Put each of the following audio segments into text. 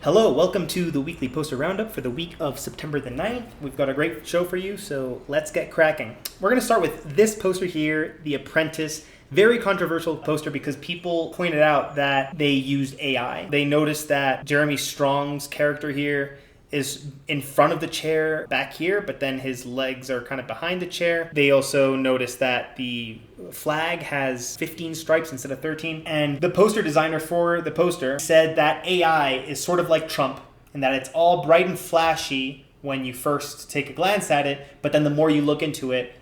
Hello, welcome to the weekly poster roundup for the week of September the 9th. We've got a great show for you, so let's get cracking. We're going to start with this poster here, The Apprentice. Very controversial poster because people pointed out that they used AI. They noticed that Jeremy Strong's character here is in front of the chair back here, but then his legs are kind of behind the chair. They also noticed that the flag has 15 stripes instead of 13. And the poster designer for the poster said that AI is sort of like Trump and that it's all bright and flashy when you first take a glance at it, but then the more you look into it,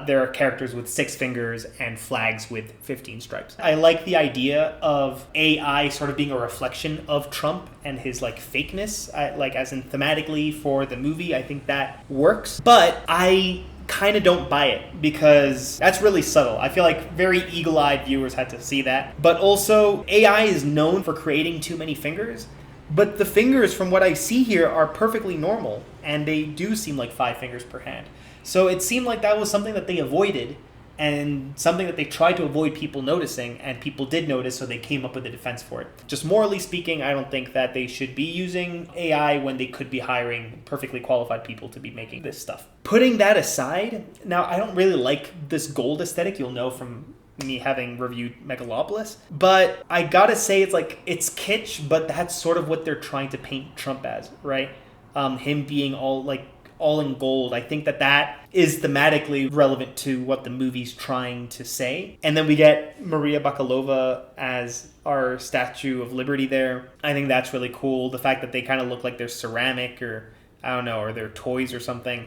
there are characters with 6 fingers and flags with 15 stripes. I like the idea of AI sort of being a reflection of Trump and his fakeness, as in thematically for the movie. I think that works, but I kind of don't buy it because that's really subtle. I feel like very eagle-eyed viewers had to see that. But also, AI is known for creating too many fingers, but the fingers from what I see here are perfectly normal, and they do seem like 5 fingers per hand. So it seemed like that was something that they avoided and something that they tried to avoid people noticing, and people did notice, so they came up with a defense for it. Just morally speaking, I don't think that they should be using AI when they could be hiring perfectly qualified people to be making this stuff. Putting that aside, now I don't really like this gold aesthetic, you'll know from me having reviewed Megalopolis, but I gotta say it's kitsch, but that's sort of what they're trying to paint Trump as, right? Him being all in gold. I think that is thematically relevant to what the movie's trying to say. And then we get Maria Bakalova as our Statue of Liberty there. I think that's really cool. The fact that they kind of look like they're ceramic or they're toys or something.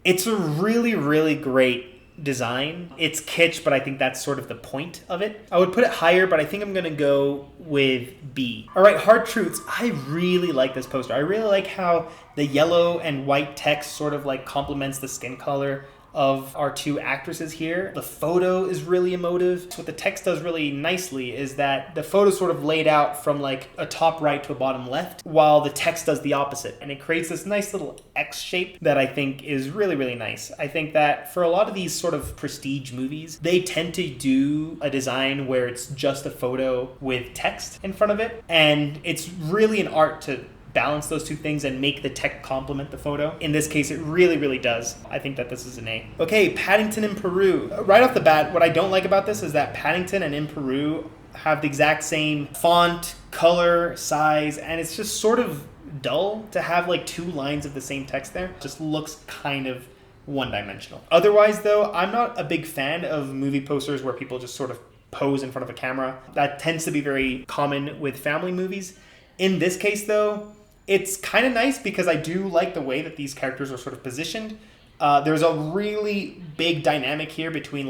It's a really, really great design. It's kitsch, but I think that's sort of the point of it. I would put it higher, but I think I'm going to go with B. All right, hard truths. I really like this poster. I really like how the yellow and white text sort of complements the skin color of our two actresses here. The photo is really emotive. What the text does really nicely is that the photo sort of laid out from a top right to a bottom left, while the text does the opposite. And it creates this nice little X shape that I think is really, really nice. I think that for a lot of these sort of prestige movies, they tend to do a design where it's just a photo with text in front of it. And it's really an art to balance those two things and make the text complement the photo. In this case, it really, really does. I think that this is an A. Okay, Paddington in Peru. Right off the bat, what I don't like about this is that Paddington and in Peru have the exact same font, color, size, and it's just sort of dull to have 2 lines of the same text there. It just looks kind of one-dimensional. Otherwise, though, I'm not a big fan of movie posters where people just sort of pose in front of a camera. That tends to be very common with family movies. In this case, though, it's kind of nice because I do like the way that these characters are sort of positioned. There's a really big dynamic here between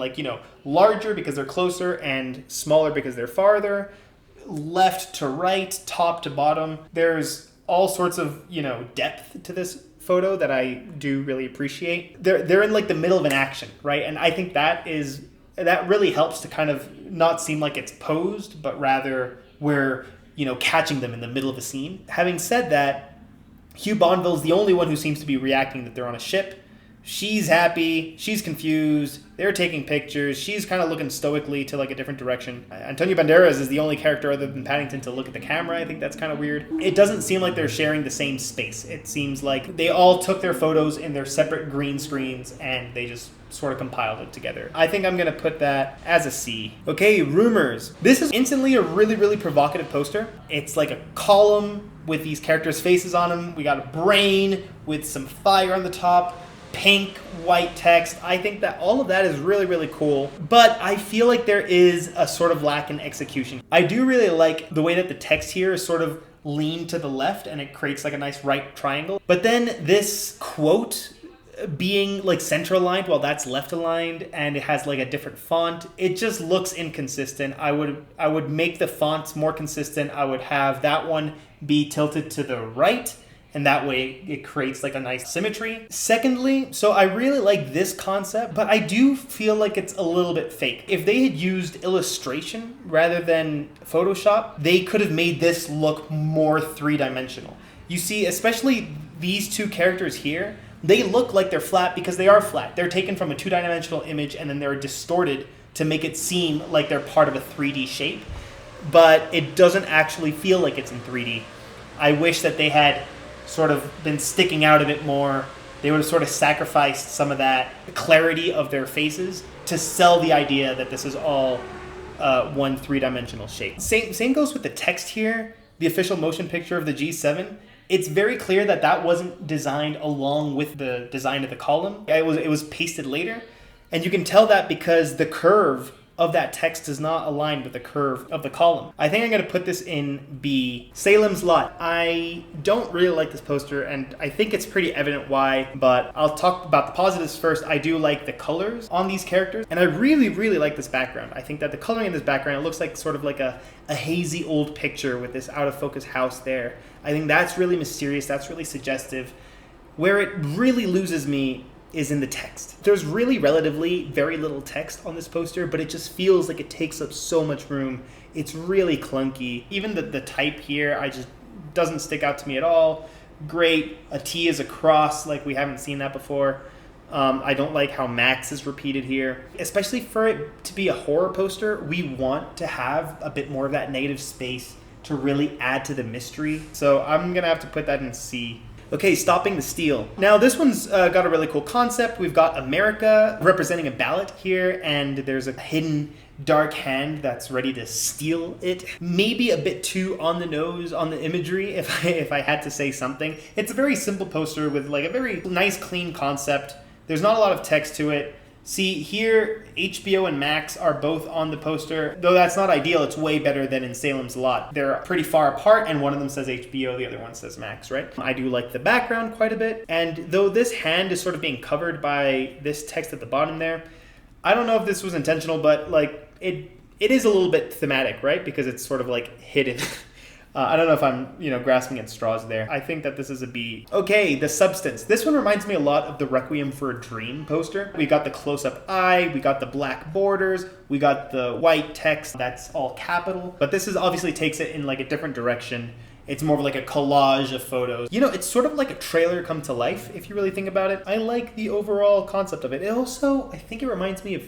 larger because they're closer and smaller because they're farther, left to right, top to bottom. There's all sorts of, depth to this photo that I do really appreciate. They're in the middle of an action, right? And I think that really helps to kind of not seem like it's posed, but rather we're catching them in the middle of a scene. Having said that, Hugh Bonneville's the only one who seems to be reacting that they're on a ship. She's happy, she's confused, they're taking pictures, she's kind of looking stoically to a different direction. Antonio Banderas is the only character other than Paddington to look at the camera. I think that's kind of weird. It doesn't seem like they're sharing the same space. It seems like they all took their photos in their separate green screens and they just sort of compiled it together. I think I'm going to put that as a C. Okay, Rumours. This is instantly a really, really provocative poster. It's like a column with these characters' faces on them. We got a brain with some fire on the top, pink, white text. I think that all of that is really, really cool, but I feel like there is a sort of lack in execution. I do really like the way that the text here is sort of leaned to the left and it creates a nice right triangle. But then this quote being center aligned while that's left aligned and it has a different font, it just looks inconsistent. I would make the fonts more consistent. I would have that one be tilted to the right, and that way it creates a nice symmetry. Secondly, so I really like this concept, but I do feel like it's a little bit fake. If they had used illustration rather than Photoshop, they could have made this look more 3-dimensional. You see, especially these two characters here, they look like they're flat because they are flat. They're taken from a 2-dimensional image and then they're distorted to make it seem like they're part of a 3D shape, but it doesn't actually feel like it's in 3D. I wish that they had sort of been sticking out a bit more. They would have sort of sacrificed some of that clarity of their faces to sell the idea that this is all one three-dimensional shape. Same goes with the text here. The official motion picture of the G7. It's very clear that that wasn't designed along with the design of the column. It was pasted later. And you can tell that because the curve of that text does not align with the curve of the column. I think I'm going to put this in B. Salem's Lot. I don't really like this poster, and I think it's pretty evident why, but I'll talk about the positives first. I do like the colors on these characters, and I really, really like this background. I think that the coloring in this background, it looks like sort of like a hazy old picture with this out-of-focus house there. I think that's really mysterious. That's really suggestive. Where it really loses me is in the text. There's really relatively very little text on this poster, but it just feels like it takes up so much room. It's really clunky. Even the type here, doesn't stick out to me at all. Great, a T is a cross, like we haven't seen that before. I don't like how Max is repeated here. Especially for it to be a horror poster, we want to have a bit more of that negative space to really add to the mystery. So I'm gonna have to put that in C. Okay, Stopping the Steal. Now this one's got a really cool concept. We've got America representing a ballot here, and there's a hidden dark hand that's ready to steal it. Maybe a bit too on the nose on the imagery, if I had to say something. It's a very simple poster with like a very nice, clean concept. There's not a lot of text to it. See, here, HBO and Max are both on the poster. Though that's not ideal, it's way better than in Salem's Lot. They're pretty far apart, and one of them says HBO, the other one says Max, right? I do like the background quite a bit. And though this hand is sort of being covered by this text at the bottom there, I don't know if this was intentional, but like it is a little bit thematic, right? Because it's sort of like hidden. I don't know if I'm, grasping at straws there. I think that this is a B. Okay, the substance. This one reminds me a lot of the Requiem for a Dream poster. We got the close-up eye, we got the black borders, we got the white text that's all capital. But this obviously takes it in like a different direction. It's more of like a collage of photos. It's sort of like a trailer come to life, if you really think about it. I like the overall concept of it. It also, I think it reminds me of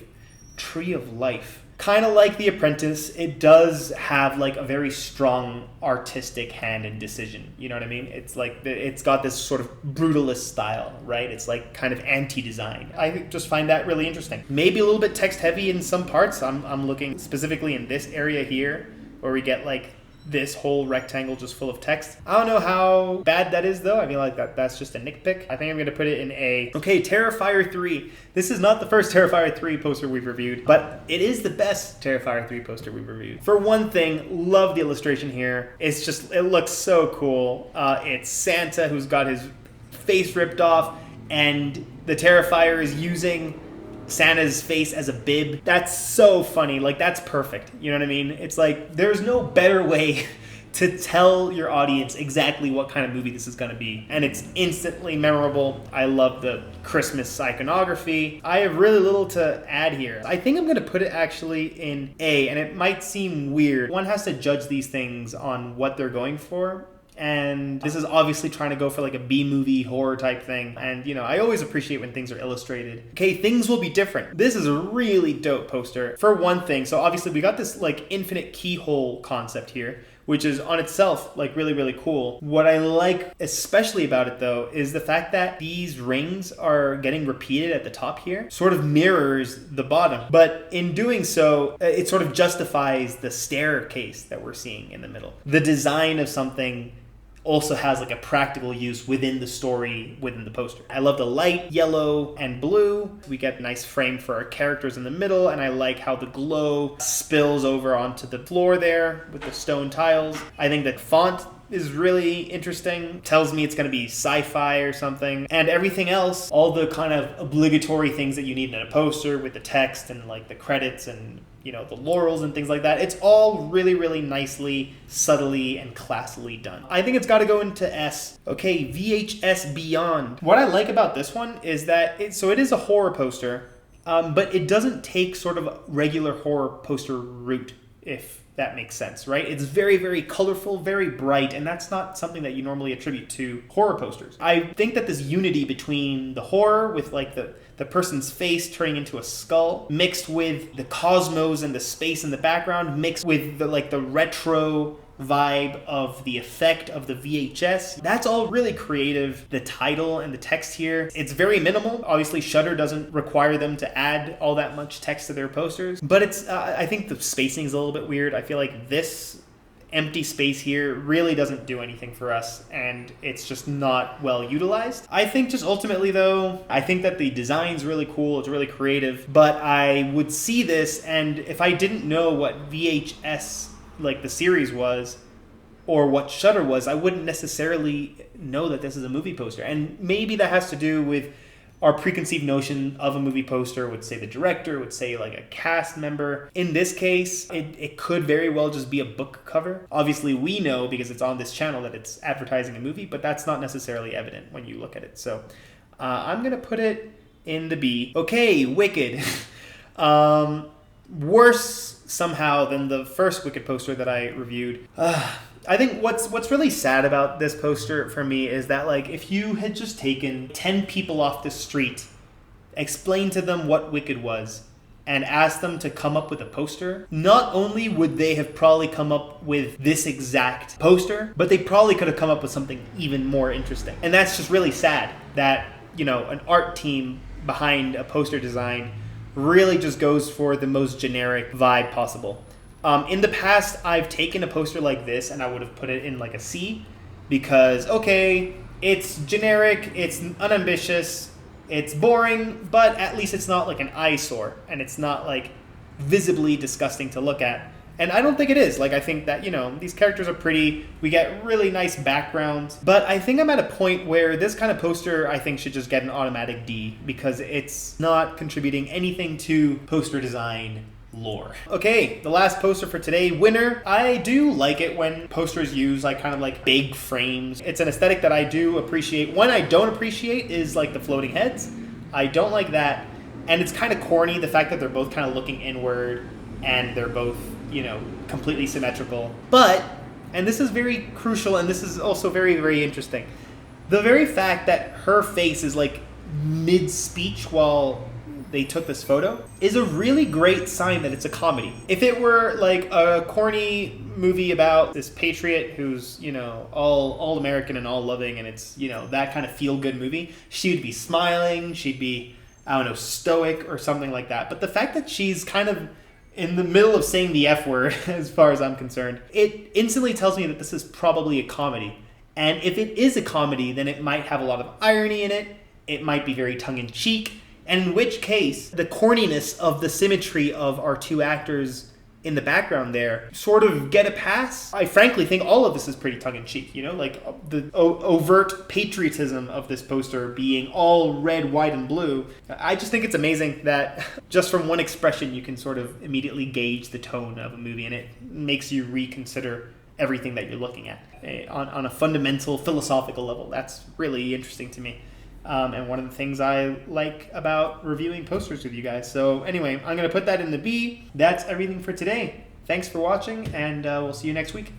Tree of Life. Kind of like The Apprentice, it does have like a very strong artistic hand and decision. You know what I mean? It's like it's got this sort of brutalist style, right? It's like kind of anti-design. I just find that really interesting. Maybe a little bit text heavy in some parts. I'm looking specifically in this area here where we get like this whole rectangle just full of text. I don't know how bad that is though. I mean, like that's just a nitpick. I think I'm going to put it in A. Okay, Terrifier 3. This is not the first Terrifier 3 poster we've reviewed, but it is the best Terrifier 3 poster we've reviewed. For one thing, love the illustration here. It looks so cool. It's Santa who's got his face ripped off, and the Terrifier is using Santa's face as a bib. That's so funny. Like, that's perfect. You know what I mean? It's like, there's no better way to tell your audience exactly what kind of movie this is going to be. And it's instantly memorable. I love the Christmas iconography. I have really little to add here. I think I'm going to put it actually in A, and it might seem weird. One has to judge these things on what they're going for. And this is obviously trying to go for like a B-movie horror type thing. And, I always appreciate when things are illustrated. Okay, Things Will Be Different. This is a really dope poster. For one thing, so obviously we got this like infinite keyhole concept here, which is on itself like really, really cool. What I like especially about it though is the fact that these rings are getting repeated at the top here, sort of mirrors the bottom. But in doing so, it sort of justifies the staircase that we're seeing in the middle. The design of something also has like a practical use within the story, within the poster. I love the light yellow and blue. We get a nice frame for our characters in the middle, and I like how the glow spills over onto the floor there with the stone tiles. I think that font is really interesting. Tells me it's going to be sci-fi or something. And everything else, all the kind of obligatory things that you need in a poster with the text and like the credits and the laurels and things like that. It's all really, really nicely, subtly, and classily done. I think it's got to go into S. Okay, VHS Beyond. What I like about this one is that it is a horror poster, but it doesn't take sort of a regular horror poster route, if that makes sense, right? It's very, very colorful, very bright, and that's not something that you normally attribute to horror posters. I think that this unity between the horror with like the person's face turning into a skull, mixed with the cosmos and the space in the background, mixed with the retro vibe of the effect of the VHS. That's all really creative. The title and the text here, it's very minimal. Obviously, Shudder doesn't require them to add all that much text to their posters, but it's I think the spacing is a little bit weird. I feel like this empty space here really doesn't do anything for us, and it's just not well utilized. I think just ultimately though, I think that the design's really cool, it's really creative, but I would see this, and if I didn't know what VHS, like the series was, or what Shudder was, I wouldn't necessarily know that this is a movie poster. And maybe that has to do with our preconceived notion of a movie poster, would say the director, would say like a cast member. In this case, it could very well just be a book cover. Obviously, we know because it's on this channel that it's advertising a movie, but that's not necessarily evident when you look at it. So I'm going to put it in the B. Okay, Wicked. Worse somehow than the first Wicked poster that I reviewed. I think what's really sad about this poster for me is that, like, if you had just taken 10 people off the street, explained to them what Wicked was, and asked them to come up with a poster, not only would they have probably come up with this exact poster, but they probably could have come up with something even more interesting. And that's just really sad that, you know, an art team behind a poster design really just goes for the most generic vibe possible. In the past, I've taken a poster like this and I would have put it in like a C because, okay, it's generic, it's unambitious, it's boring, but at least it's not like an eyesore and it's not like visibly disgusting to look at. And I don't think it is. Like, I think that, you know, these characters are pretty, we get really nice backgrounds, but I think I'm at a point where this kind of poster, I think, should just get an automatic D because it's not contributing anything to poster design lore. Okay, the last poster for today, Winner. I do like it when posters use like kind of like big frames. It's an aesthetic that I do appreciate. One I don't appreciate is like the floating heads. I don't like that. And it's kind of corny, the fact that they're both kind of looking inward and they're both, you know, completely symmetrical. But, and this is very crucial and this is also very, very interesting, the very fact that her face is like mid-speech while they took this photo is a really great sign that it's a comedy. If it were like a corny movie about this patriot who's, you know, all American and all loving, and it's, you know, that kind of feel-good movie, she would be smiling, she'd be, I don't know, stoic or something like that. But the fact that she's kind of in the middle of saying the F word, as far as I'm concerned, it instantly tells me that this is probably a comedy. And if it is a comedy, then it might have a lot of irony in it, it might be very tongue-in-cheek, and in which case, the corniness of the symmetry of our two actors in the background there sort of get a pass. I frankly think all of this is pretty tongue-in-cheek, you know, like the overt patriotism of this poster being all red, white, and blue. I just think it's amazing that just from one expression you can sort of immediately gauge the tone of a movie, and it makes you reconsider everything that you're looking at on a fundamental philosophical level. That's really interesting to me. And one of the things I like about reviewing posters with you guys. So anyway, I'm going to put that in the B. That's everything for today. Thanks for watching, and we'll see you next week.